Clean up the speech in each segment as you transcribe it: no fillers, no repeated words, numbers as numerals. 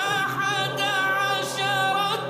11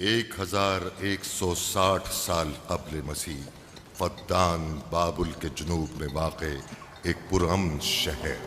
एक 1160 साल कब्ल मसीह फद्दान बाबुल के जुनूब में वाक़े एक पुरअमन शहर।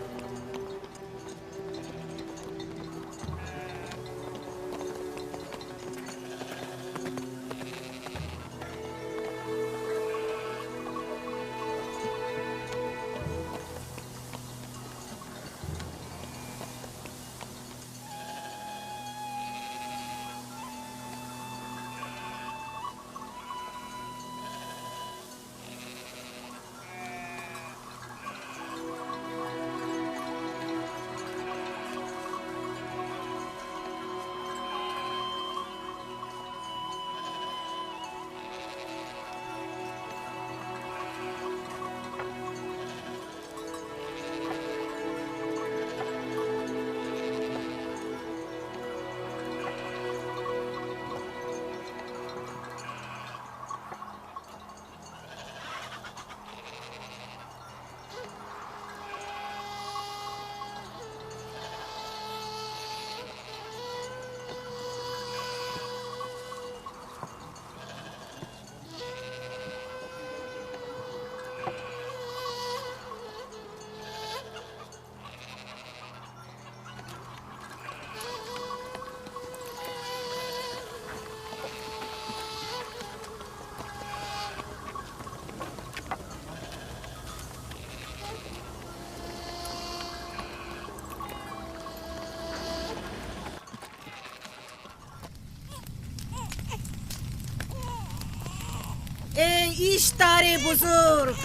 इश्तारे बुजुर्ग,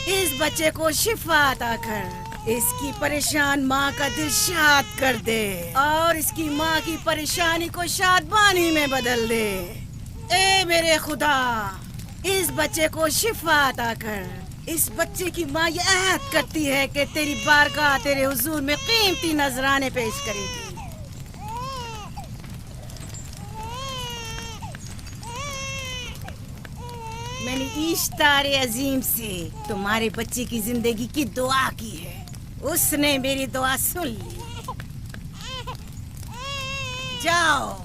इस बच्चे को शिफा अता कर, इसकी परेशान माँ का दिल शाद कर दे और इसकी माँ की परेशानी को शादबानी में बदल दे। ए मेरे खुदा, इस बच्चे को शिफा अता कर। इस बच्चे की माँ ये अहद करती है कि तेरी बारगाह तेरे हुजूर में कीमती नजराने पेश करेगी। मैंने इश्तारे अजीम से तुम्हारे बच्चे की जिंदगी की दुआ की है, उसने मेरी दुआ सुन ली। जाओ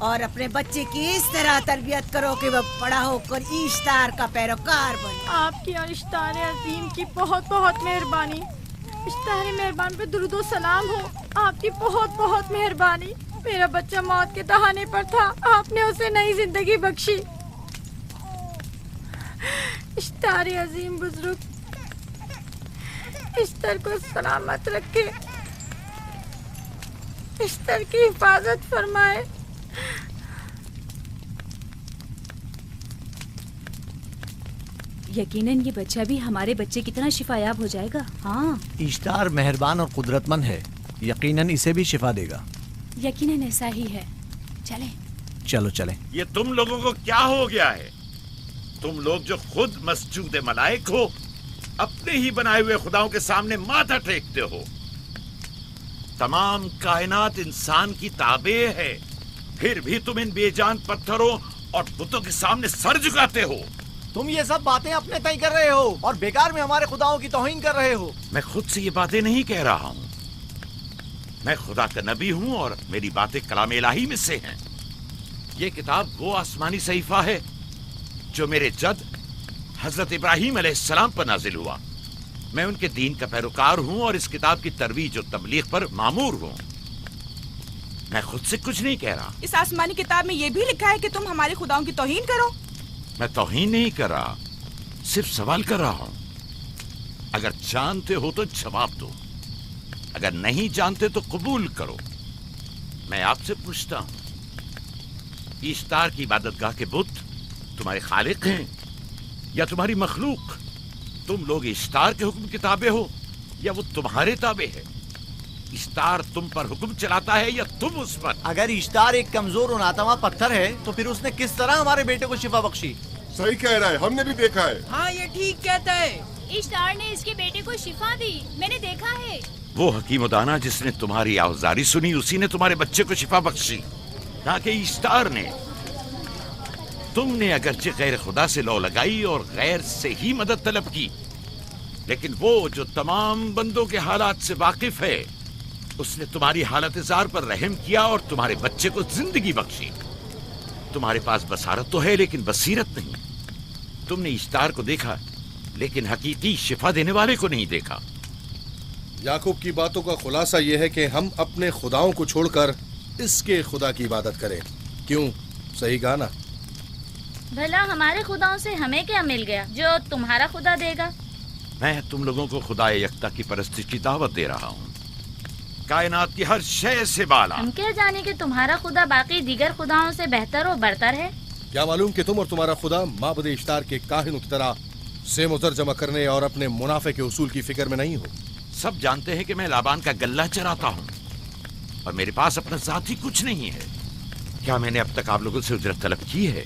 और अपने बच्चे की इस तरह तरबियत करो कि वह बड़ा होकर इश्तार का पैरोकार बने। आपकी और इश्तारे अजीम की बहुत बहुत मेहरबानी। इश्तारे मेहरबान पे दुरूद और सलाम हो। आपकी बहुत बहुत मेहरबानी। मेरा बच्चा मौत के दहाने पर था, आपने उसे नई जिंदगी बख्शी। इश्तारे अजीम बुजुर्ग, इश्तर को सलामत रखे, इश्तर की हिफाजत फरमाए। यकीनन ये बच्चा भी हमारे बच्चे की तरह शिफायाब हो जाएगा। हाँ, इश्तार मेहरबान और कुदरतमंद है, यकीनन इसे भी शिफा देगा। यकीनन ऐसा ही है। चलें। चलो चलें। ये तुम लोगों को क्या हो गया है? तुम लोग जो खुद मस्जूद मलाइक हो, अपने ही बनाए हुए खुदाओं के सामने माथा टेकते हो। तमाम कायनात इंसान की ताबे है, फिर भी तुम इन बेजान पत्थरों और बुतों के सामने सर झुकाते हो। तुम ये सब बातें अपने तय कर रहे हो और बेकार में हमारे खुदाओं की तौहीन कर रहे हो। मैं खुद से ये बातें नहीं कह रहा हूँ। मैं खुदा का नबी हूँ और मेरी बातें कलाम इलाही में से हैं। ये किताब वो आसमानी सहीफा है जो मेरे जद हजरत इब्राहीम अलैहिस्सलाम पर नाजिल हुआ। मैं उनके दीन का पैरोकार हूँ और इस किताब की तरवीज और तबलीग पर मामूर हूँ। मैं खुद से कुछ नहीं कह रहा। इस आसमानी किताब में ये भी लिखा है कि तुम हमारे खुदाओं की तौहीन करो। मैं तौहीन नहीं कर रहा, सिर्फ सवाल कर रहा हूँ। अगर जानते हो तो जवाब दो, अगर नहीं जानते तो कबूल करो। मैं आपसे पूछता हूँ, इश्तार की इबादतगाह के बुत तुम्हारे खालिक हैं या तुम्हारी मखलूक? तुम लोग इश्तार के हुक्म के ताबे हो या वो तुम्हारे ताबे है? इश्तार तुम पर हुक्म चलाता है या तुम उस पर? अगर इश्तार एक कमजोर और नातवा पत्थर है तो फिर उसने किस तरह हमारे बेटे को शिफा बख्शी? सही कह रहा है, हमने भी देखा है। हाँ, ये ठीक कहता है। इश्तार ने इसके बेटे को शिफा दी, मैंने देखा है। वो हकीम दाना जिसने तुम्हारी आवाज़ारी सुनी, उसी ने तुम्हारे बच्चे को शिफा बख्शी, ना कि इश्तार ने। तुमने अगरचे गैर खुदा से लौ लगाई और गैर से ही मदद तलब की, लेकिन वो जो तमाम बंदों के हालात से वाकिफ है, उसने तुम्हारी हालत जार पर रहम किया और तुम्हारे बच्चे को जिंदगी बख्शी। तुम्हारे पास बसारत तो है लेकिन बसीरत नहीं। तुमने इश्तार को देखा लेकिन हकीकी शिफा देने वाले को नहीं देखा। याकूब की बातों का खुलासा यह है कि हम अपने खुदाओं को छोड़कर इसके खुदा की इबादत करें। क्यों? सही कहा ना? भला हमारे खुदाओं से हमें क्या मिल गया जो तुम्हारा खुदा देगा? मैं तुम लोगों को खुदा यकता की परस्तिश की दावत दे रहा हूँ, कायनात की हर शय से बाला। हम क्या जाने कि तुम्हारा खुदा बाकी दीगर खुदाओं से बेहतर और बरतर है? क्या मालूम कि तुम और तुम्हारा खुदा माबुद इश्तार के काहिनों की तरह से मुजर जमा करने और अपने मुनाफे के उसूल की फिक्र में नहीं हो। सब जानते हैं कि मैं लाबान का गल्ला चराता हूँ और मेरे पास अपना जाती कुछ नहीं है। क्या मैंने अब तक आप लोगों से उजरत तलब की है?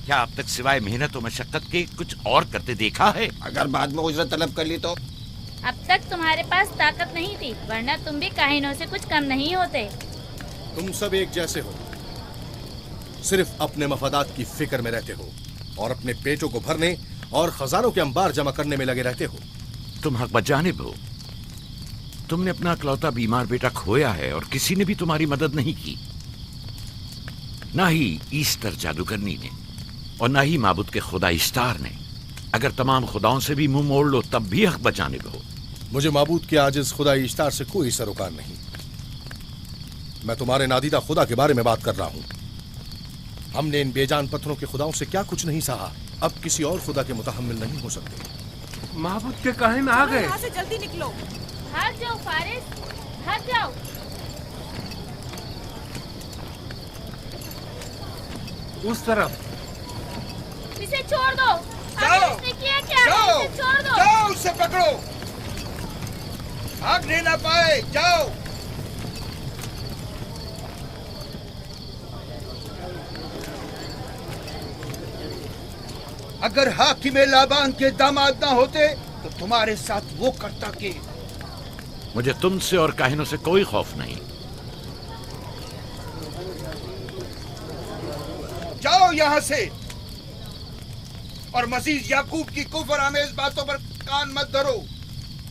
क्या अब तक सिवाय मेहनत और मशक्कत के कुछ और करते देखा है? अगर बाद में उजरत तलब कर ली तो? अब तक तुम्हारे पास ताकत नहीं थी, वरना तुम भी काहिनों से कुछ कम नहीं होते। तुम सब एक जैसे हो, सिर्फ अपने मफादात की फिक्र में रहते हो और अपने पेटों को भरने और खजानों के अंबार जमा करने में लगे रहते हो। तुम हक बजानिब हो। तुमने अपना इकलौता बीमार बेटा खोया है और किसी ने भी तुम्हारी मदद नहीं की, ना ही ईस्टर जादूगरनी ने और ना ही माबुद के खुदा इश्तार ने। अगर तमाम खुदाओं से भी मुंह मोड़ लो तब भी हक बजानिब हो। मुझे माबूद के आजिज खुदा इश्तार से कोई सरोकार नहीं। मैं तुम्हारे नादीदा खुदा के बारे में बात कर रहा हूँ। हमने इन बेजान पत्थरों के खुदाओं से क्या कुछ नहीं सहा, अब किसी और खुदा के मुतहम्मिल नहीं हो सकते। माबूद के काहे में आ गए? यहाँ से जल्दी निकलो। भाग जाओ फारिस, भाग जाओ। उस तरफ। इसे छोड़ दो। जाओ, इसने किया क्या? जाओ, इसे छोड़ दो। जाओ, उसे पकड़ो। भागने ना पाए, जाओ। अगर हाकिम लाबान के दामाद ना होते तो तुम्हारे साथ वो करता कि। मुझे तुमसे और काहिनों से कोई खौफ नहीं। जाओ यहां से और मजीद याकूब की कुफर आमेज बातों पर कान मत धरो।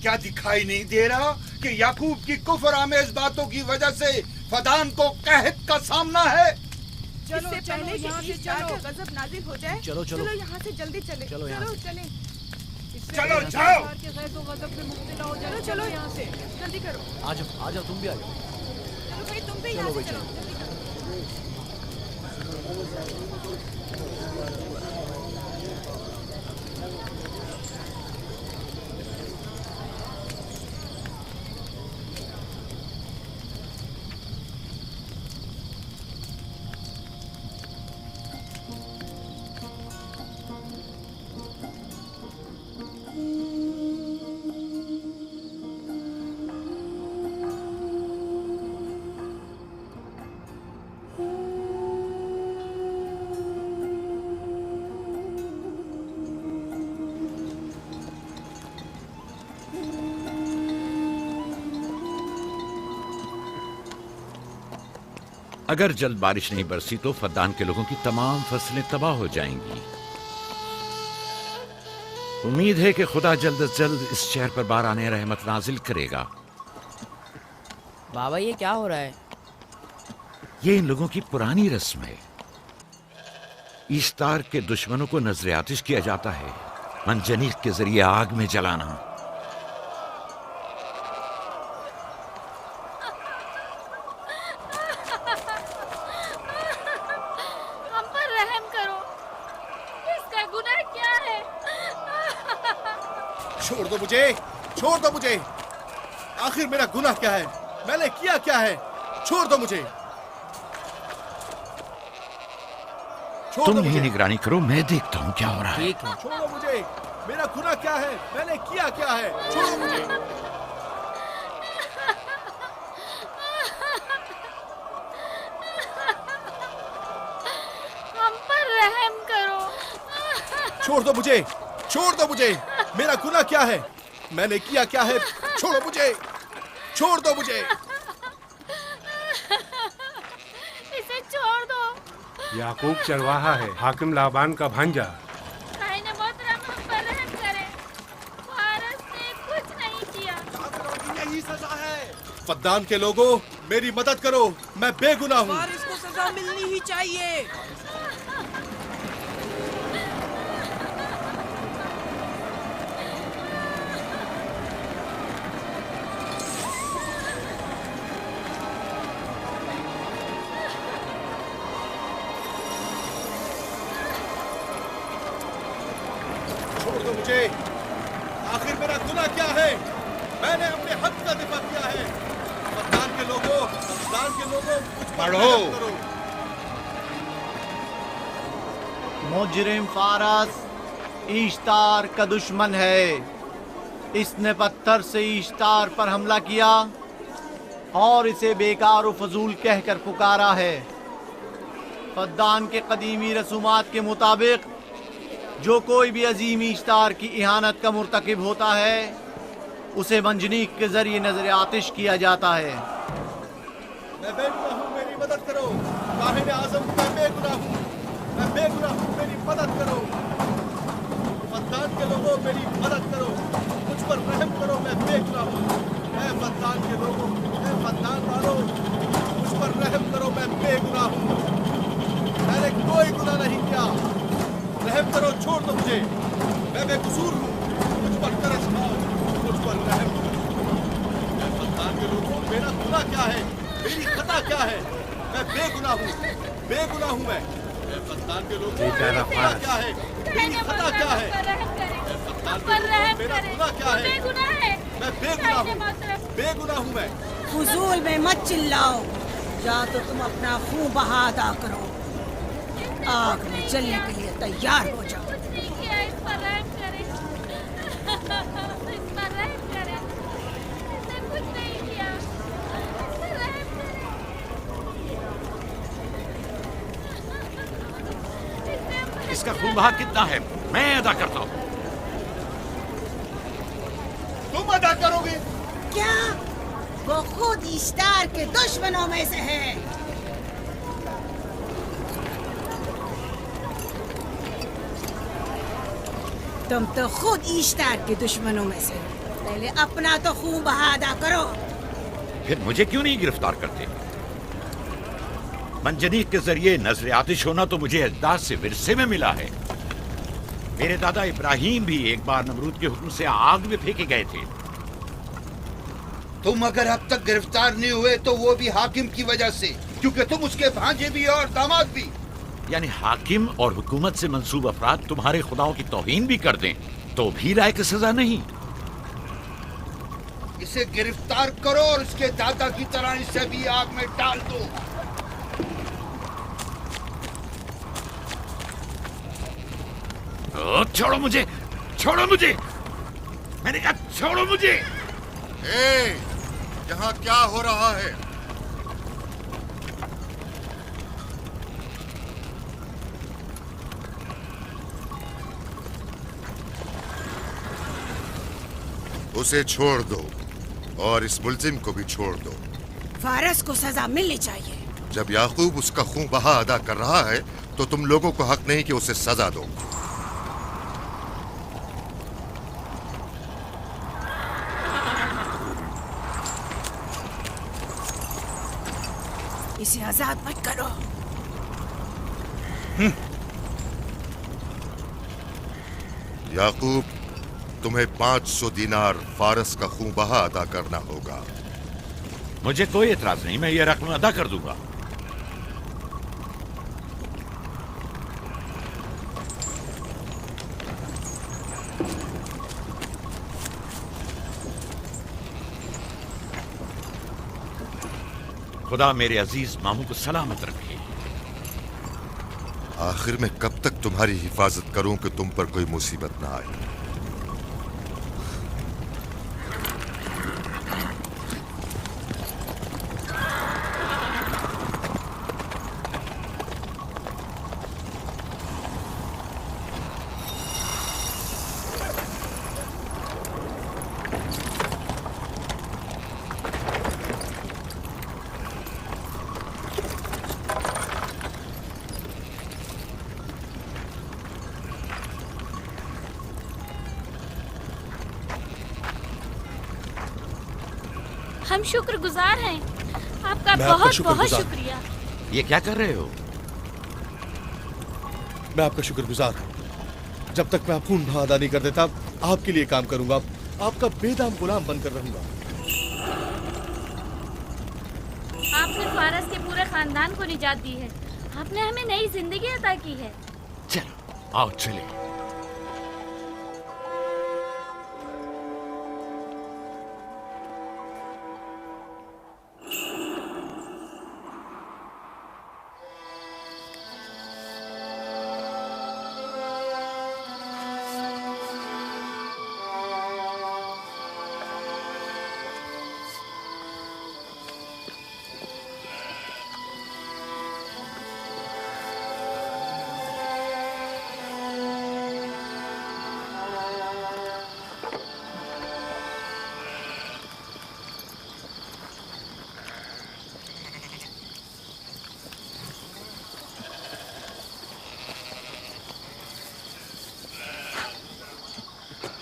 क्या दिखाई नहीं दे रहा कि याकूब की कुफर आमेज बातों की वजह से फदान को कहत का सामना है? चलो पहले यहाँ से चलो, गजब नाजिल हो जाए। चलो, चलो। चलो यहाँ से जल्दी चले। चलो यहाँ से। चले। चलो जाओ। चलो चलो यहाँ से जल्दी करो। आ जाओ, तुम भी आ जाओ। चलो भाई तुम भी यहाँ से चलो, जल्दी करो। अगर जल्द बारिश नहीं बरसी तो फद्दान के लोगों की तमाम फसलें तबाह हो जाएंगी। उम्मीद है कि खुदा जल्द से जल्द इस शहर पर बाराने रहमत नाजिल करेगा। बाबा ये क्या हो रहा है? ये इन लोगों की पुरानी रस्म है। ईस्तार के दुश्मनों को नजर आतिश किया जाता है, मंजनीक के जरिए आग में जलाना। हम पर रहम करो, इसका गुनाह क्या है? छोड़ दो मुझे, छोड़ दो मुझे। आखिर मेरा गुनाह क्या है? मैंने किया क्या है? छोड़ दो मुझे। तुम ही निगरानी करो, मैं देखता हूँ क्या हो रहा है। ठीक है। छोड़ो मुझे। मेरा गुनाह क्या है? मैंने किया क्या है? छोड़ो मुझे। हम पर रहम करो। छोड़ दो मुझे, छोड़ दो मुझे। मेरा गुनाह क्या है? मैंने किया क्या है? छोड़ो मुझे, छोड़ दो मुझे। इसे छोड़ दो। याकूब चरवाहा है, हाकिम लाबान का भांजा। कायने मोहतरम हम पर रहम करें। वारिस ने कुछ नहीं किया। यही सजा है। फद्दान के लोगों, मेरी मदद करो, मैं बेगुनाह हूँ। वारिस को सजा मिलनी ही चाहिए। छोड़ दो मुझे। आखिर मेरा गुनाह क्या है? मैंने अपने हक का दिफा किया है। फद्दान के लोगों, मुझ पर पढ़ो। रहम करो। मुजरिम फारस ईश्तार का दुश्मन है। इसने पत्थर से ईश्तार पर हमला किया और इसे बेकार और फजूल कहकर पुकारा है। फद्दान के कदीमी रसूमात के मुताबिक जो कोई भी अजीम ईश्तार की इहानत का मुर्तकिब होता है उसे मंजनीक के जरिए नजर आतिश किया जाता है। मैं बेगुनाह हूँ, मेरी मदद करो। काहिन आज़म, मैं बेगुनाह हूँ, मैं बेगुनाह हूँ, मेरी मदद करो। फद्दान के लोगों, मेरी मदद करो, मुझ पर रहम करो, मैं बेगुनाह हूँ। ऐ फद्दान के लोगों, ऐ फद्दान वालों, मुझ पर रहम करो, मैं बेगुनाह हूँ। मैंने कोई गुनाह नहीं किया। रहम करो, छोड़ दो मुझे। मैं बेकसूर हूँ, मुझ पर तरस खाओ, मुझ पर रहम करो। ऐ फद्दान के लोगों, मेरा गुनाह क्या है? मेरी खता क्या है? मैं बेगुनाह हूँ, बेगुनाह हूँ मैं। फद्दान के लोगों, मेरा गुनाह क्या है? मेरी खता क्या है? फद्दान के लोगों, मेरा गुनाह क्या है? मैं बेगुनाह हूँ, बेगुनाह हूँ मैं। फुजूल में मत चिल्लाओ, या तो तुम अपना खून बहा अदा करो। आग में जलने के लिए तैयार हो जाओ। फारस का खून बहा कितना है मैं अदा करता हूँ। तुम अदा करोगे? क्या? वो खुद इश्तार के दुश्मनों में से है। तुम तो खुद इश्तार के दुश्मनों में से। पहले अपना तो खून बहा अदा करो। फिर मुझे क्यों नहीं गिरफ्तार करते? मंजनीक के जरिए नजर आतिश होना तो मुझे अजदाद से विरसे में मिला है। मेरे दादा इब्राहिम भी एक बार नमरूद के हुक्म से आग में फेंके गए थे। तुम अगर अब तक गिरफ्तार नहीं हुए तो वो भी हाकिम की वजह से, क्योंकि तुम उसके भांजे भी और दामाद भी। यानी हाकिम और हुकूमत से मंसूब अफराद तुम्हारे खुदाओं की तौहीन भी कर दें तो भी राय की सजा नहीं। इसे गिरफ्तार करो और उसके दादा की तरह इसे भी आग में डाल दो। छोड़ो मुझे, छोड़ो मुझे, मैंने कहा छोड़ो मुझे। यहाँ क्या हो रहा है? उसे छोड़ दो और इस मुल्जिम को भी छोड़ दो। फारस को सजा मिलनी चाहिए। जब याकूब उसका खून बहा अदा कर रहा है तो तुम लोगों को हक नहीं कि उसे सजा दो। इसे आजाद मत करो। याकूब, तुम्हें 500 दीनार फारस का खून बहा अदा करना होगा। मुझे कोई एतराज नहीं, मैं ये रकम अदा कर दूंगा। खुदा मेरे अजीज मामू को सलामत रखे। आखिर में कब तक तुम्हारी हिफाजत करूं कि तुम पर कोई मुसीबत ना आए? हम शुक्रगुजार हैं आपका, बहुत बहुत शुक्रिया। ये क्या कर रहे हो? मैं आपका शुक्रगुजार हूँ। जब तक मैं खून बहा अदा नहीं कर देता आपके लिए काम करूंगा, आपका बेदाम गुलाम बनकर रहूंगा। आपने फारस के पूरे खानदान को निजात दी है। आपने हमें नई जिंदगी अता की है। चलो आओ चले।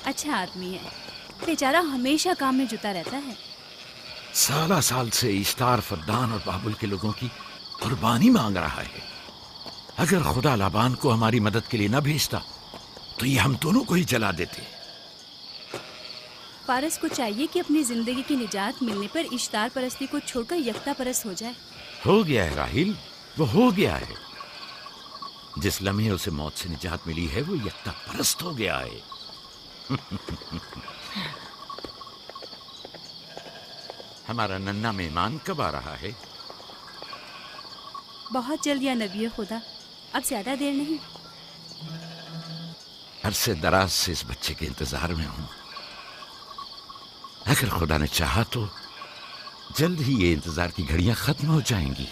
अच्छा आदमी है, बेचारा हमेशा काम में जुटा रहता है। साला साल से इश्तार फद्दान और बाबुल के लोगों की कुर्बानी मांग रहा है। अगर खुदा लाबान को हमारी मदद के लिए न भेजता तो ये हम दोनों को ही जला देते। फारस को चाहिए कि अपनी जिंदगी की निजात मिलने पर इश्तार परस्ती को छोड़कर यकता परस्त हो जाए। हो गया है राहिल, वो हो गया है। जिस लम्हे उसे मौत से निजात मिली है वो यकता परस्त हो गया है। हमारा नन्ना मेहमान कब आ रहा है? बहुत जल्द या नबी खुदा, अब ज्यादा देर नहीं। अरसे दराज से इस बच्चे के इंतजार में हूं। अगर खुदा ने चाहा तो जल्द ही ये इंतजार की घड़ियां खत्म हो जाएंगी।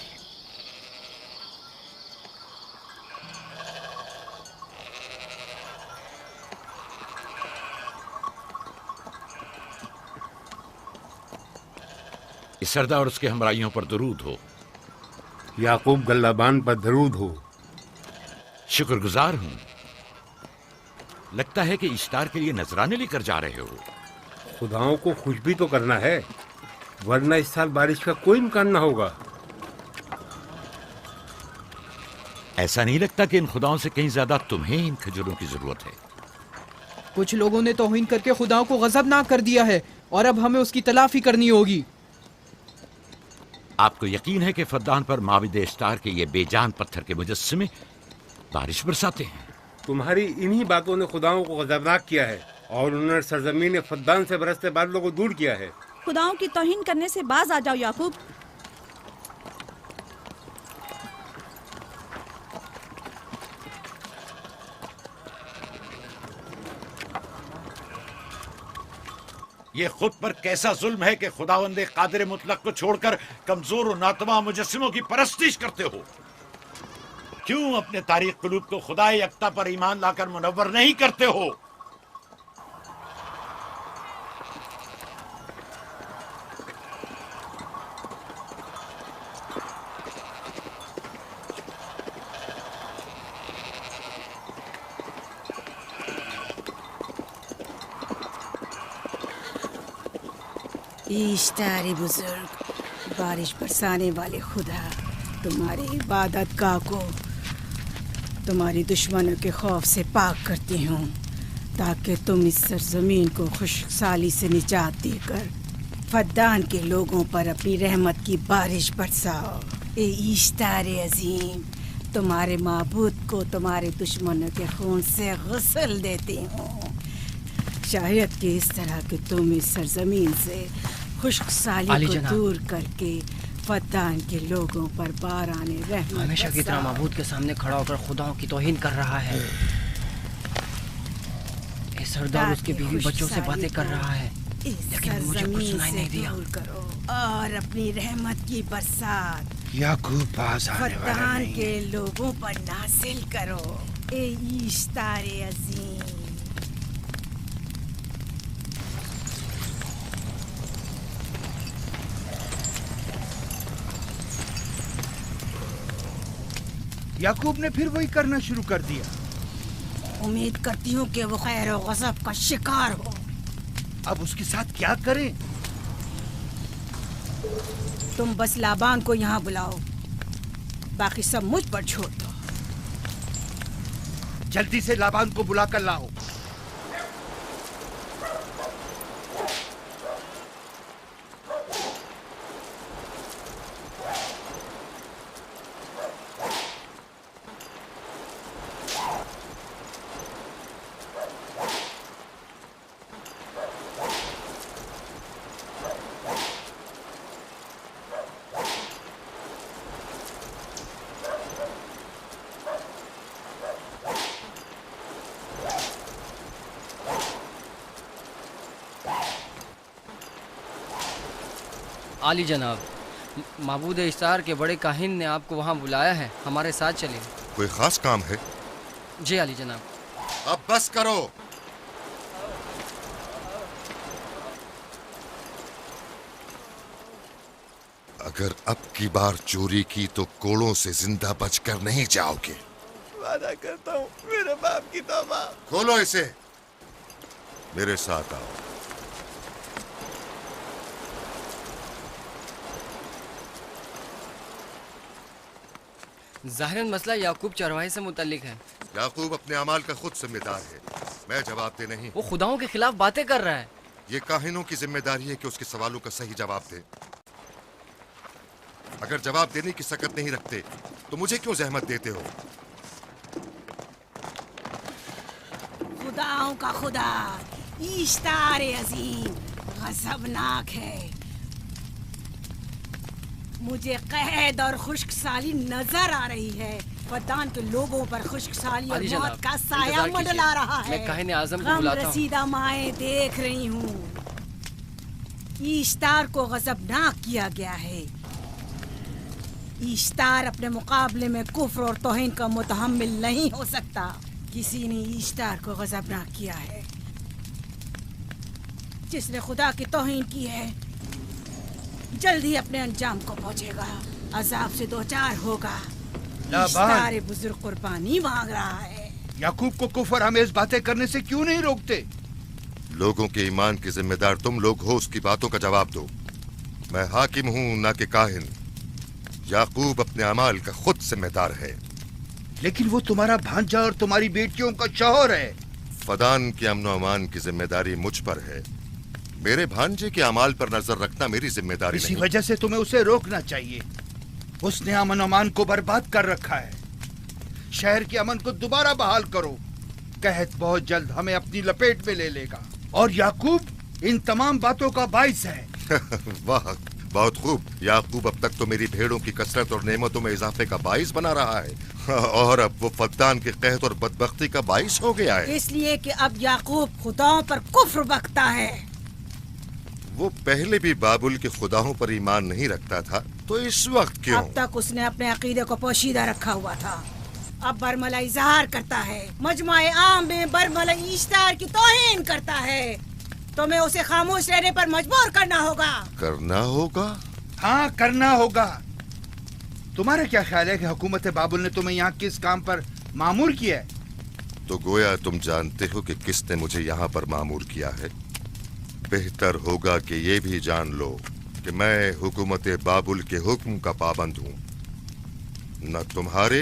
इसरदा और उसके हमराइयों पर दरूद हो। याकूब गल्लाबान पर दरूद हो। शुक्रगुजार हूं। लगता है कि इश्तार के लिए नजराने लेकर जा रहे हो। खुदाओं को खुश भी तो करना है, वरना इस साल बारिश का कोई इम्कान ना होगा। ऐसा नहीं लगता कि इन खुदाओं से कहीं ज्यादा तुम्हें इन खजूरों की जरूरत है? कुछ लोगों ने तौहीन करके खुदाओं को गजबनाक कर दिया है और अब हमें उसकी तलाफी करनी होगी। आपको यकीन है कि फद्दान पर माबिद इश्तार के ये बेजान पत्थर के मुजस्समे बारिश बरसाते हैं? तुम्हारी इन्हीं बातों ने खुदाओं को गजबनाक किया है और उन्होंने सरजमीन फद्दान से बरसते बादलों को दूर किया है। खुदाओं की तौहीन करने से बाज आ जाओ याकूब। ये खुद पर कैसा जुल्म है कि खुदावंदे कादिर मुतलक को छोड़कर कमजोर और नातवा मुजस्सिमों की परस्तिश करते हो। क्यों अपने तारीख कुलूब को खुदा यकता पर ईमान लाकर मुनव्वर नहीं करते हो? इश्तारे बुजुर्ग, बारिश बरसाने वाले खुदा, तुम्हारी इबादत गाह को तुम्हारी दुश्मनों के खौफ से पाक करती हूँ, ताकि तुम इस सरजमीन को खुशहाली से निजात देकर फद्दान के लोगों पर अपनी रहमत की बारिश बरसाओ। ए इश्तारे अजीम, तुम्हारे माबूद को तुम्हारे दुश्मनों के खून से गुस्ल देती हूँ। शायद कि इस तरह के तुम इस सरजमीन से खुशहाली को दूर करके फद्दान के लोगों पर बाराने रहमत हमेशा की तरह माबूद के सामने खड़ा होकर खुदाओं की तौहीन कर रहा है। ये सरदार उसके बीवी बच्चों से बातें कर रहा है, लेकिन मुझे कुछ सुनाई नहीं दिया। और अपनी रहमत की बरसात याकूब पास आने वाला फद्दान नहीं। के लोगों पर नासिल करो। ए इश्तारे अजीम, याकूब ने फिर वही करना शुरू कर दिया। उम्मीद करती हूँ कि वो खैर और गज़ब का शिकार हो। अब उसके साथ क्या करें? तुम बस लाबान को यहाँ बुलाओ, बाकी सब मुझ पर छोड़ दो। जल्दी से लाबान को बुला कर लाओ। आली जनाब, माबूद इश्तार के बड़े काहिन ने आपको वहाँ बुलाया है, हमारे साथ चलिए। कोई खास काम है? जी आली जनाब। अब बस करो। अगर अब की बार चोरी की तो कोड़ों से जिंदा बचकर नहीं जाओगे। वादा करता हूँ, मेरे बाप की तौबा। खोलो इसे, मेरे साथ आओ। ज़ाहिरन मसला याकूब चरवाहे से मुतल्लिक है। याकूब अपने अमाल का खुद जिम्मेदार है, मैं जवाब दे नहीं। वो खुदाओं के खिलाफ बातें कर रहा है। ये काहिनों की जिम्मेदारी है कि उसके सवालों का सही जवाब दे। अगर जवाब देने की सकत नहीं रखते तो मुझे क्यों जहमत देते हो? खुदाओं का खुदा इश्तारे अजीम गज़बनाक है। मुझे कैद और खुश्कसाली नजर आ रही है। फद्दान के लोगों पर खुश्कसाली और मौत का साया मंडला रहा है। मैं काहिन आज़म को बुलाता हूं। रसीदा माएं देख रही हूँ। इश्तार को गज़बनाक किया गया है। इश्तार अपने मुकाबले में कुफ्र और तौहीन का मुतहम्मिल नहीं हो सकता। किसी ने इश्तार को गज़बनाक किया है, जिसने खुदा की तौहीन की है। जल्द ही अपने अंजाम को पहुंचेगा, अजाब से दो चार होगा। लाबान। इश्तार बुजुर्ग कुर्बानी मांग रहा है। याकूब को कुफर हमें बातें करने से क्यों नहीं रोकते? लोगों के ईमान की जिम्मेदार तुम लोग हो, उसकी बातों का जवाब दो। मैं हाकिम हूँ ना कि काहिन। याकूब अपने अमाल का खुद जिम्मेदार है। लेकिन वो तुम्हारा भांजा और तुम्हारी बेटियों का शौहर है। फदान के अमन अमान की जिम्मेदारी मुझ पर है। मेरे भांजे के अमाल पर नजर रखना मेरी जिम्मेदारी इसी नहीं। वजह से तुम्हें उसे रोकना चाहिए। उसने अमन अमान को बर्बाद कर रखा है। शहर के अमन को दोबारा बहाल करो। कहत बहुत जल्द हमें अपनी लपेट में ले लेगा और याकूब इन तमाम बातों का बाइस है। वाह, बहुत खूब। याकूब अब तक तो मेरी भेड़ों की कसरत और नेमतों में इजाफे का बाइस बना रहा है और अब वो फद्दान के कहत और बदबख्ती का बाइस हो गया है। इसलिए कि अब याकूब खुदाओं पर कुफ्र बकता है। वो पहले भी बाबुल के खुदाओं पर ईमान नहीं रखता था, तो इस वक्त क्यों? अब तक उसने अपने अकीदे को पोशीदा रखा हुआ था, अब बरमला इजहार करता है, मजमाए आम में बरमला इश्तार की तौहीन करता है। तुम्हें उसे खामोश रहने पर मजबूर करना होगा। करना होगा? हाँ, करना होगा। तुम्हारा क्या ख्याल है कि हुकूमत बाबुल ने तुम्हें यहाँ किस काम पर मामूर किया है? तो गोया तुम जानते हो कि किसने मुझे यहाँ पर मामूर किया है। बेहतर होगा कि ये भी जान लो कि मैं हुकूमत बाबुल के हुक्म का पाबंद हूँ, न तुम्हारे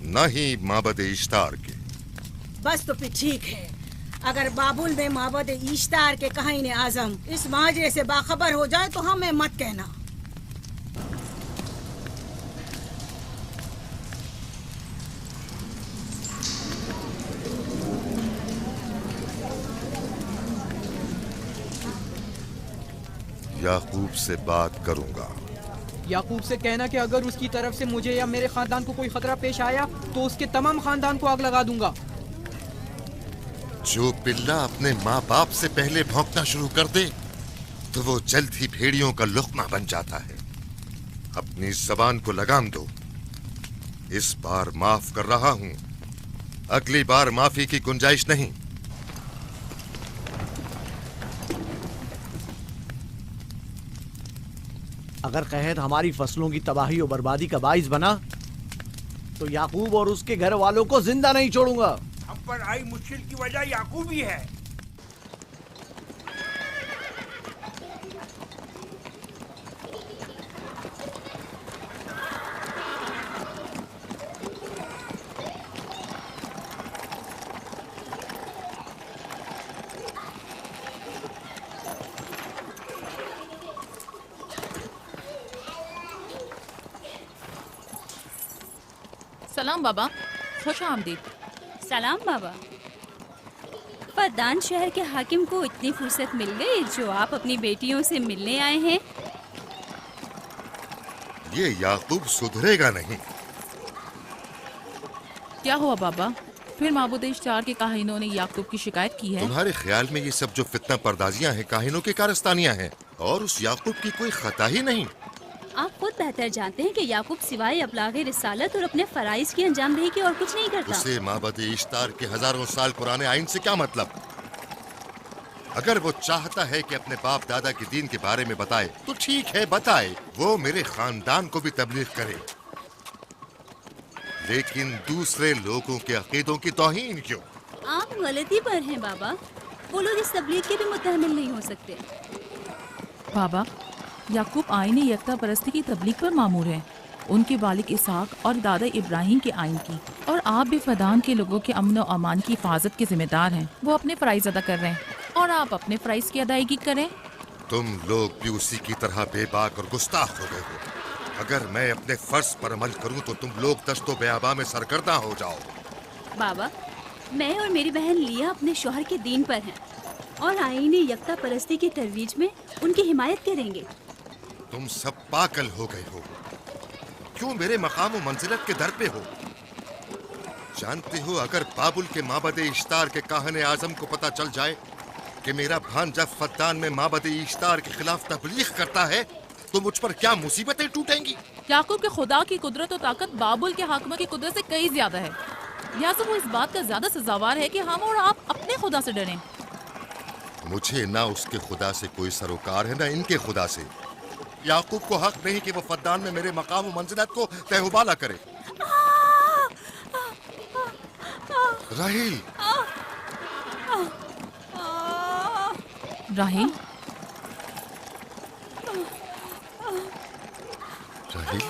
न ही माबद इश्तार के। बस तो फिर ठीक है। अगर बाबुल में माबद इश्तार के काहिन आजम इस माजरे से बाखबर हो जाए तो हमें मत कहना। याकूब से बात करूंगा। याकूब से कहना कि अगर उसकी तरफ से मुझे या मेरे खानदान को कोई खतरा पेश आया तो उसके तमाम खानदान को आग लगा दूंगा। जो पिल्ला अपने माँ बाप से पहले भौंकना शुरू कर दे तो वो जल्द ही भेड़ियों का लुक़मा बन जाता है। अपनी ज़बान को लगाम दो। इस बार माफ कर रहा हूँ, अगली बार माफी की गुंजाइश नहीं। अगर कहत हमारी फसलों की तबाही और बर्बादी का बाइस बना तो याकूब और उसके घर वालों को जिंदा नहीं छोड़ूंगा। हम पर आई मुश्किल की वजह याकूब ही है। सलाम बाबा, खुश आमदीद। सलाम बाबा। फद्दान शहर के हाकिम को इतनी फुर्सत मिल गई जो आप अपनी बेटियों से मिलने आए हैं। ये याकूब सुधरेगा नहीं। क्या हुआ बाबा? फिर माबूद इश्तार के काहिनों ने याकूब की शिकायत की है? तुम्हारे ख्याल में ये सब जो फितना पर्दाजियां हैं काहिनों की कारस्तानियां हैं और उस याकूब की कोई खता ही नहीं। आप खुद बेहतर जानते हैं कि याकूब सिवाय अबलागे रिसालत और अपने फराइज की अंजामदही के और कुछ नहीं करता। उसे माबद इश्तार के हजारों साल पुराने आइन से क्या मतलब? अगर वो चाहता है कि अपने बाप दादा के दीन के बारे में बताए तो ठीक है, बताए। वो मेरे खानदान को भी तबलीग करे, लेकिन दूसरे लोगों के अकीदों की तौहीन क्यों? आप गलती पर हैं बाबा। वो लोग इस तबलीग के भी मुतहम्मिल नहीं हो सकते। बाबा, याकूब आईन यकता परस्ती की तबलीग पर मामूर है, उनके वालिद इसहाक और दादा इब्राहिम के आइन की। और आप भी फदान के लोगों के अमन और अमान की हिफाजत के जिम्मेदार हैं। वो अपने फ़राइज़ अदा कर रहे हैं और आप अपने फ़राइज़ की अदायगी करें। तुम लोग भी उसी की तरह बेबाक और गुस्ताख हो गए हो। अगर मैं अपने फर्ज पर अमल करूं तो तुम लोग दस्तो बेआबा में सरगर्दा हो जाओ। बाबा, मैं और मेरी बहन लिया अपने शौहर के दीन पर हैं और आईन यकता परस्ती की तरवीज में उनकी हिमायत करेंगे। तुम सब पागल हो गए हो। क्यों मेरे मकाम और मंजिलत के दर पे हो? जानते हो, अगर बाबुल के माबद इश्तार के काहने आजम को पता चल जाए कि मेरा भांजा फद्दान में माबद इश्तार के खिलाफ तबलीग करता है तो मुझ पर क्या मुसीबतें टूटेंगी। याकूब के खुदा की कुदरत और ताकत बाबुल के हाकिम की कुदरत से कई ज्यादा है। लिहाजा वो इस बात का ज्यादा सजावार है कि हम और आप अपने खुदा से डरें। मुझे ना उसके खुदा से कोई सरोकार है ना इनके खुदा से। याकूब को हक नहीं कि वो फद्दान में मेरे मकाम और मंजिलत को तहबाला करे। राहील, राहील, राहील,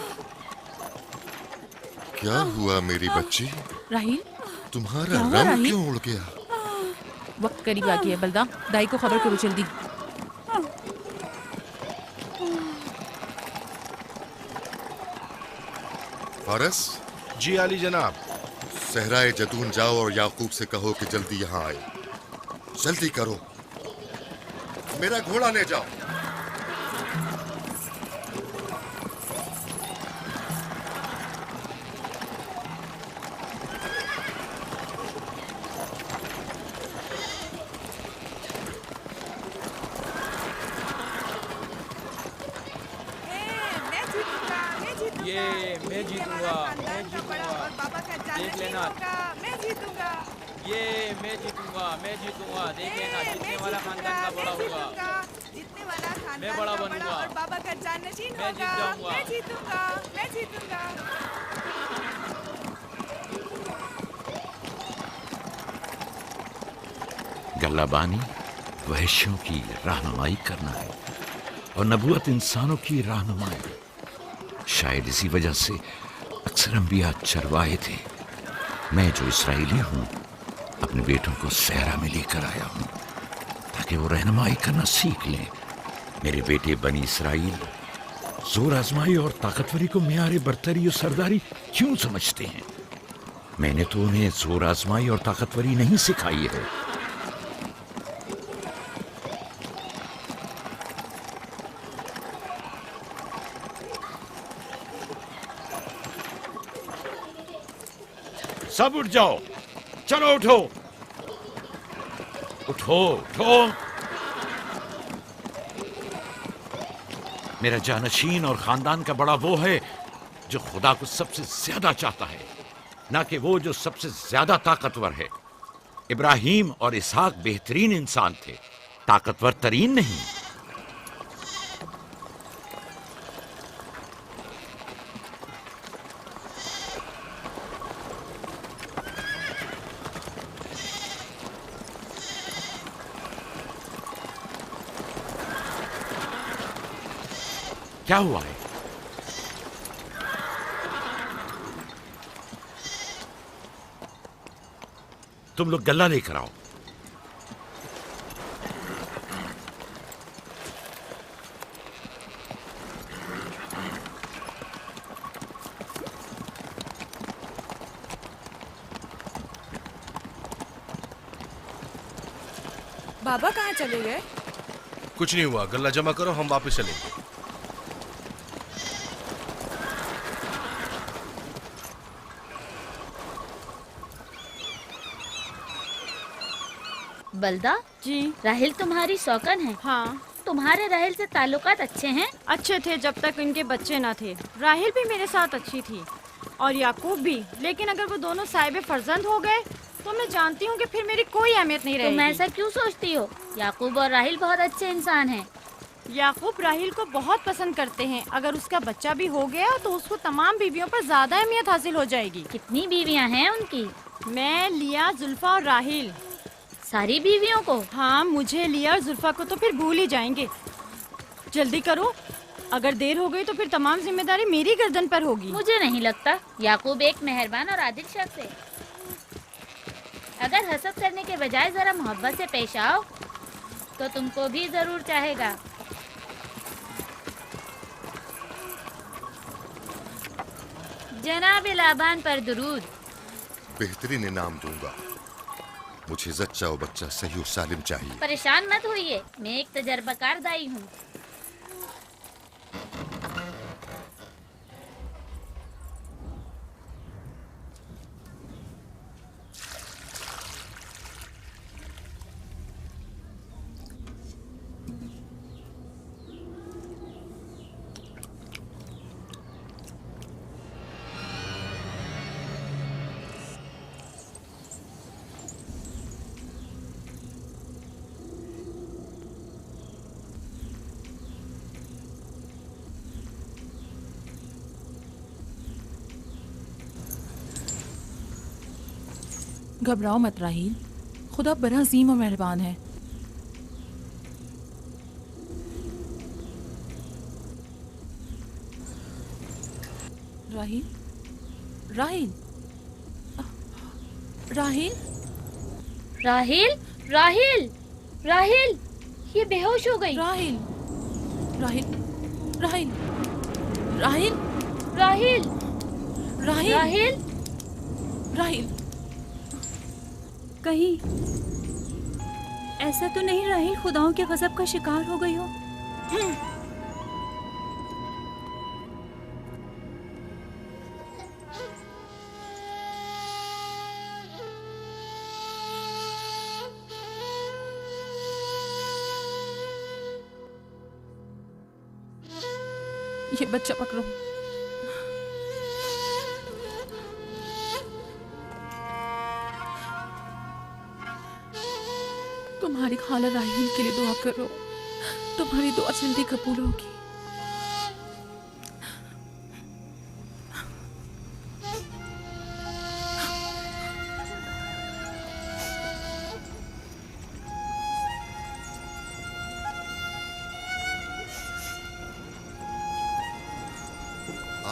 क्या हुआ मेरी बच्ची? राहील, तुम्हारा क्या हुआ, रंग राहील? क्यों उड़ गया? वक्त करीब आ गया है। बलदा, दाई को खबर करो जल्दी। फारस? जी आली जनाब। सहराए जतून जाओ और याकूब से कहो कि जल्दी यहाँ आए। जल्दी करो, मेरा घोड़ा ले जाओ। ये मैं जीतूंगा, मैं जीतूंगा। देख लेना, मैं जीतूंगा। ये मैं जीतूंगा, मैं जीतूंगा। देख लेना, जीतने वाला खानदान का बड़ा होगा। जीतने वाला खानदान मैं बड़ा का बनूंगा। और बाबा का जाननशीन मैं जीत होगा। जाऊंगा। मैं जीतूंगा, मैं जीतूंगा। गल्लाबानी वहशियों की रहनुमाई करना है और नबूवत इंसानों की रहनुमाई। शायद इसी वजह से अक्सर अंबिया चरवाहे थे। मैं जो इसराइली हूँ अपने बेटों को सहरा में लेकर आया हूँ ताकि वो रहनुमाई करना सीख लें। मेरे बेटे बनी इसराइल जोर आजमाई और ताकतवरी को मियारे बरतरी और सरदारी क्यों समझते हैं? मैंने तो उन्हें जोर आजमाई और ताकतवरी नहीं सिखाई है। सब उठ जाओ, चलो उठो, उठो, उठो। मेरा जानशीन और खानदान का बड़ा वो है जो खुदा को सबसे ज्यादा चाहता है, ना कि वो जो सबसे ज्यादा ताकतवर है। इब्राहिम और इसहाक बेहतरीन इंसान थे, ताकतवर तरीन नहीं। क्या हुआ है? तुम लोग गल्ला लेकर आओ। बाबा कहाँ चले गए? कुछ नहीं हुआ, गल्ला जमा करो, हम वापस चलेंगे। बलदा जी, राहिल तुम्हारी सौकन है। हाँ। तुम्हारे राहिल से ताल्लुकात अच्छे हैं? अच्छे थे जब तक इनके बच्चे ना थे। राहिल भी मेरे साथ अच्छी थी और याकूब भी, लेकिन अगर वो दोनों साहिब फर्जंद हो गए तो मैं जानती हूँ कि फिर मेरी कोई अहमियत नहीं रहेगी। तुम ऐसा क्यों सोचती हो? याकूब और राहिल बहुत अच्छे इंसान हैं। याकूब राहिल को बहुत पसंद करते हैं। अगर उसका बच्चा भी हो गया तो उसको तमाम बीवियों पर ज्यादा अहमियत हासिल हो जाएगी। कितनी बीवियाँ हैं उनकी? मैं, लिया, जुल्फा और राहिल। सारी बीवियों को? हाँ, मुझे, लिया और जुल्फा को तो फिर भूल ही जाएंगे। जल्दी करो, अगर देर हो गई तो फिर तमाम जिम्मेदारी मेरी गर्दन पर होगी। मुझे नहीं लगता। याकूब एक मेहरबान और आदिल शख्स है। अगर हसद करने के बजाय जरा मोहब्बत से पेश आओ तो तुमको भी जरूर चाहेगा। जनाब लाबान पर दुरूद। बेहतरीन इनाम दूंगा। मुझे जच्चा और बच्चा सही और सालिम चाहिए। परेशान मत होइए, मैं एक तजर्बाकार दाई हूँ। घबराओ मत राहील, खुदा बड़ा अजीम और मेहरबान है। राहील, राहील, राहील, राहिल, राहिल, राहिल, ये बेहोश हो गई। राहील, राहील, राहील, राहील, राहिल, राहील, राहिल, राहील। कहीं ऐसा तो नहीं राहिल खुदाओं के गजब का शिकार हो गई हो? ये बच्चा पकड़ो। तुम्हारी खाला राहील के लिए दुआ करो, तुम्हारी दुआ जल्दी कबूल होगी।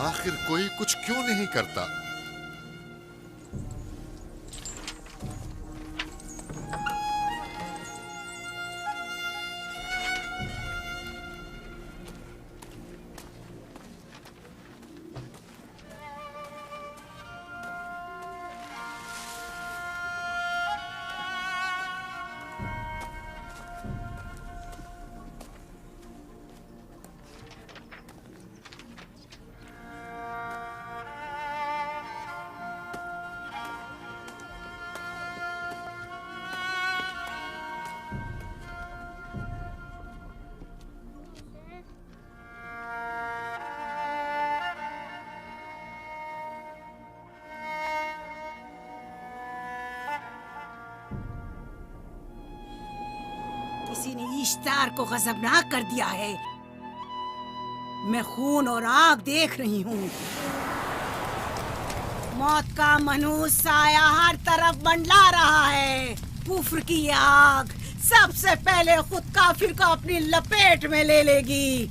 आखिर कोई कुछ क्यों नहीं करता? किसी ने इश्तार को गजबनाक कर दिया है। मैं खून और आग देख रही हूँ। मौत का मनहूस साया हर तरफ मंडला रहा है। कुफ्र की ये आग सबसे पहले खुद काफिर को अपनी लपेट में ले लेगी।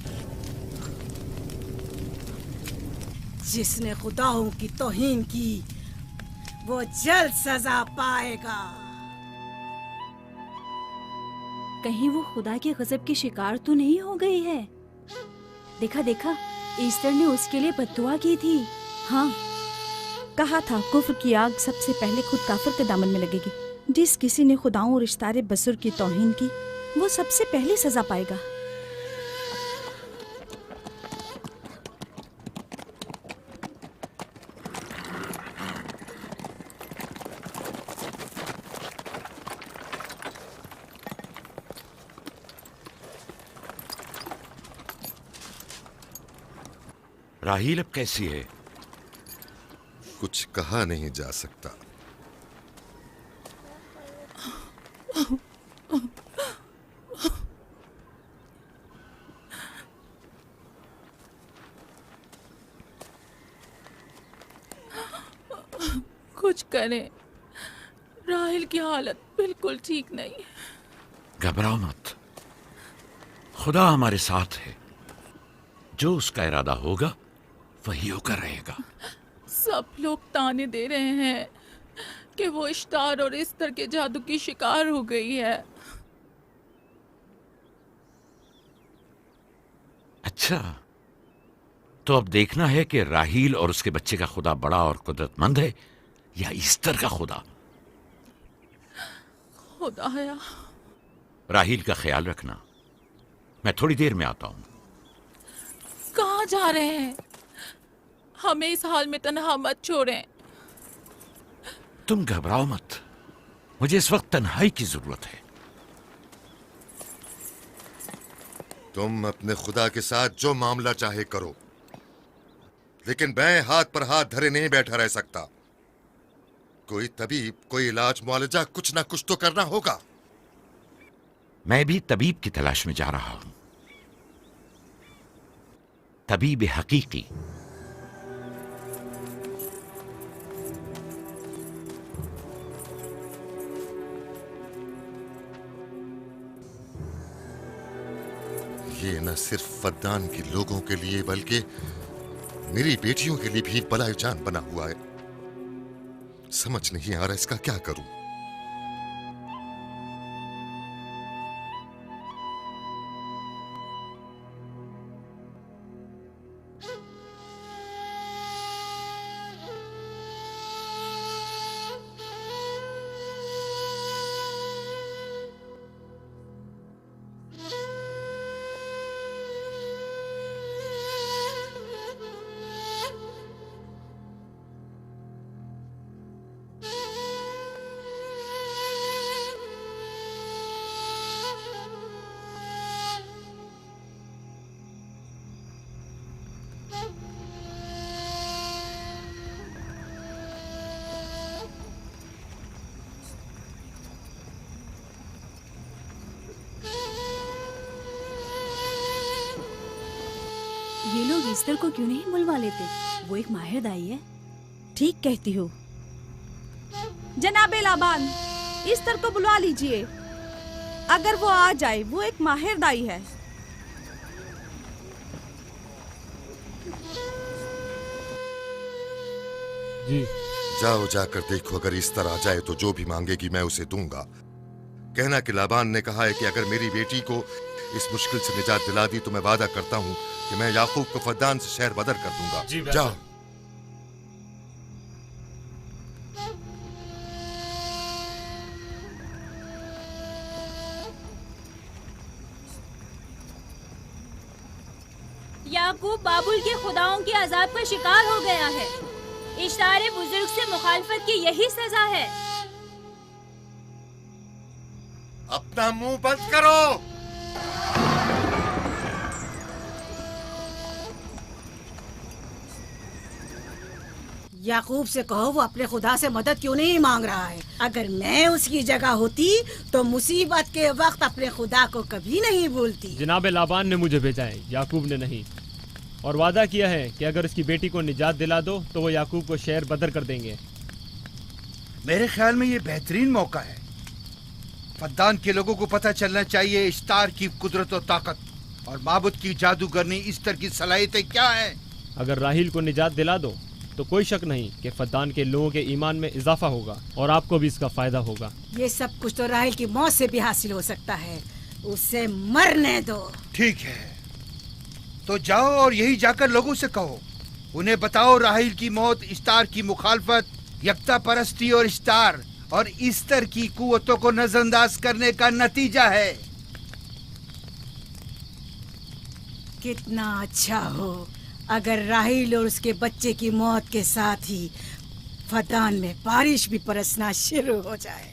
जिसने खुदाओं की तौहीन की वो जल्द सजा पाएगा। कहीं वो खुदा के गजब की शिकार तो नहीं हो गई है? देखा देखा, ईस्टर ने उसके लिए बद्दुआ की थी। हाँ, कहा था कुफ्र की आग सबसे पहले खुद काफिर के दामन में लगेगी। जिस किसी ने खुदाओं और इश्तारे बसुर की तौहीन की वो सबसे पहले सजा पाएगा। राहील अब कैसी है? कुछ कहा नहीं जा सकता। कुछ करें, राहील की हालत बिल्कुल ठीक नहीं है। घबराओ मत, खुदा हमारे साथ है। जो उसका इरादा होगा वही होकर रहेगा। सब लोग ताने दे रहे हैं कि वो इश्तार और इस्तर के जादू की शिकार हो गई है। अच्छा, तो अब देखना है कि राहील और उसके बच्चे का खुदा बड़ा और कुदरतमंद है या ईस्टर का खुदा। खुदाया, राहील का ख्याल रखना। मैं थोड़ी देर में आता हूं। कहाँ जा रहे हैं? हमें इस हाल में तन्हा मत छोड़ें। तुम घबराओ मत, मुझे इस वक्त तन्हाई की जरूरत है। तुम अपने खुदा के साथ जो मामला चाहे करो, लेकिन मैं हाथ पर हाथ धरे नहीं बैठा रह सकता। कोई तबीब, कोई इलाज मुआलजा, कुछ ना कुछ तो करना होगा। मैं भी तबीब की तलाश में जा रहा हूं। तबीब हकीकी। न सिर्फ फद्दान के लोगों के लिए बल्कि मेरी बेटियों के लिए भी बलाए जान बना हुआ है। समझ नहीं आ रहा इसका क्या करूं। ये लोग ईस्टर को क्यों नहीं बुलवा लेते? वो एक माहिर दाई है। ठीक कहती हो। जनाबे लाबान, ईस्टर को बुलवा लीजिए। अगर वो आ जाए, वो एक माहिर दाई है। जी। जाओ जाकर देखो, अगर इस तरह आ जाए तो जो भी मांगेगी मैं उसे दूंगा। कहना कि लाबान ने कहा है कि अगर मेरी बेटी को इस मुश्किल से निजात दिला दी तो मैं वादा करता हूँ कि मैं याकूब को फद्दान से शहर बदर कर दूंगा। जाओ। याकूब बाबुल के खुदाओं के अजाब का शिकार हो गया है। इश्तारे बुजुर्ग से मुखालफत की यही सजा है। अपना मुंह बंद करो। याकूब से कहो वो अपने खुदा से मदद क्यों नहीं मांग रहा है। अगर मैं उसकी जगह होती तो मुसीबत के वक्त अपने खुदा को कभी नहीं भूलती। जनाबे लाबान ने मुझे भेजा है, याकूब ने नहीं, और वादा किया है कि अगर उसकी बेटी को निजात दिला दो तो वो याकूब को शहर बदर कर देंगे। मेरे ख्याल में ये बेहतरीन मौका है। फद्दान के लोगों को पता चलना चाहिए इश्तार की कुदरत और ताकत और माबुद की जादूगरनी इस्तर की सलाहियतें क्या हैं। अगर राहील को निजात दिला दो तो कोई शक नहीं कि फद्दान के लोगों के ईमान में इजाफा होगा और आपको भी इसका फायदा होगा। ये सब कुछ तो राहील की मौत से भी हासिल हो सकता है। उसे मरने दो। ठीक है, तो जाओ और यही जाकर लोगों से कहो, उन्हें बताओ राहील की मौत इश्तार की मुखालफत, यकता परस्ती और इश्तार और इस्तर की कुव्वतों को नजरअंदाज करने का नतीजा है। कितना अच्छा हो अगर राहील और उसके बच्चे की मौत के साथ ही फद्दान में बारिश भी बरसना शुरू हो जाए।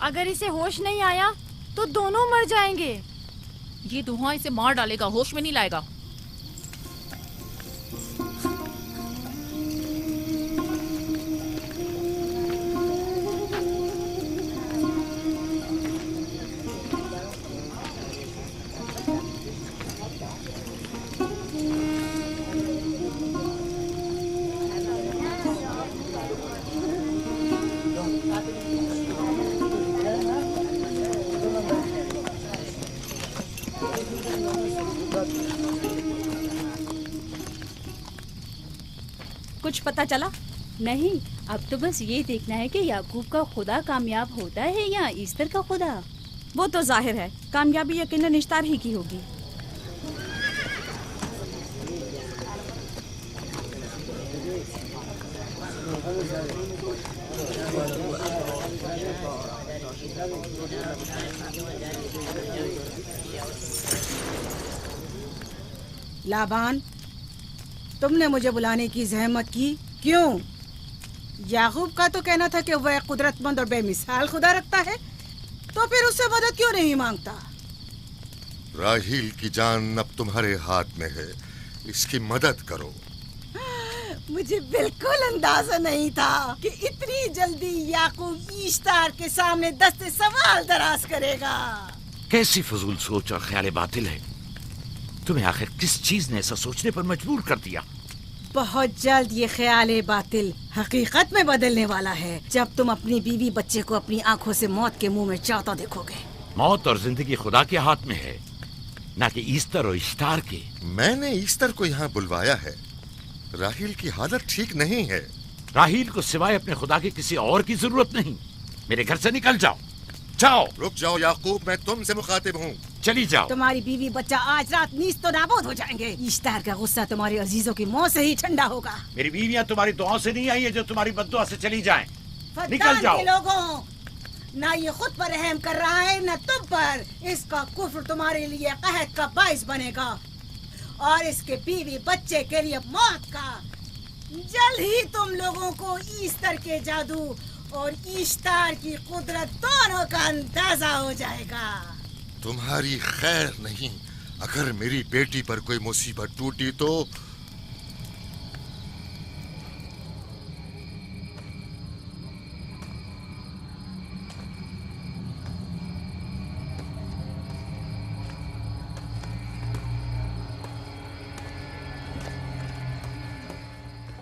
अगर इसे होश नहीं आया तो दोनों मर जाएंगे। ये धुआं इसे मार डालेगा, होश में नहीं लाएगा। कुछ पता चला? नहीं, अब तो बस ये देखना है कि याकूब का खुदा कामयाब होता है या ईस्टर का खुदा। वो तो जाहिर है कामयाबी यकीनन इश्तार ही की होगी। लाबान, तुमने मुझे बुलाने की जहमत की, क्यों? याकूब का तो कहना था कि वह कुदरतमंद और बेमिसाल खुदा रखता है, तो फिर उससे मदद क्यों नहीं मांगता? राहील की जान अब तुम्हारे हाथ में है, इसकी मदद करो। मुझे बिल्कुल अंदाजा नहीं था कि इतनी जल्दी याकूब ईश्तार के सामने दस्ते सवाल दराज करेगा। कैसी फजूल सोच और ख्याल बातिल है। तुम्हें आखिर किस चीज ने ऐसा सोचने पर मजबूर कर दिया? बहुत जल्द ये ख्याल बातिल हकीकत में बदलने वाला है, जब तुम अपनी बीवी बच्चे को अपनी आंखों से मौत के मुंह में जाता देखोगे। मौत और जिंदगी खुदा के हाथ में है, ना कि ईस्टर और इश्तार के। मैंने ईस्टर को यहाँ बुलवाया है। राहील की हालत ठीक नहीं है। राहील को सिवाय अपने खुदा के किसी और की जरूरत नहीं। मेरे घर से निकल जाओ। जाओ। रुक जाओ याकूब, मैं तुमसे मुखातिब हूँ। चली जाओ। तुम्हारी बीवी बच्चा आज रात नीस तो नाबूद हो जाएंगे। ईश्तार का गुस्सा तुम्हारे अजीजों की मौत से ही ठंडा होगा। मेरी बीवियाँ तुम्हारी दुआओं से नहीं आई है जो तुम्हारी बद्दुआ से चली जाएं। निकल फद्दान जाओ। के लोगों, ना ये खुद पर रहम कर रहा है न तुम पर। इसका कुफ्र तुम्हारे लिए कहत का बाइस बनेगा और इसके बीवी बच्चे के लिए मौत का। जल्द ही तुम लोगों को ईस्टर के जादू और ईश्तार की कुदरत दोनों का अंदाजा हो जाएगा। तुम्हारी खैर नहीं। अगर मेरी बेटी पर कोई मुसीबत टूटी तो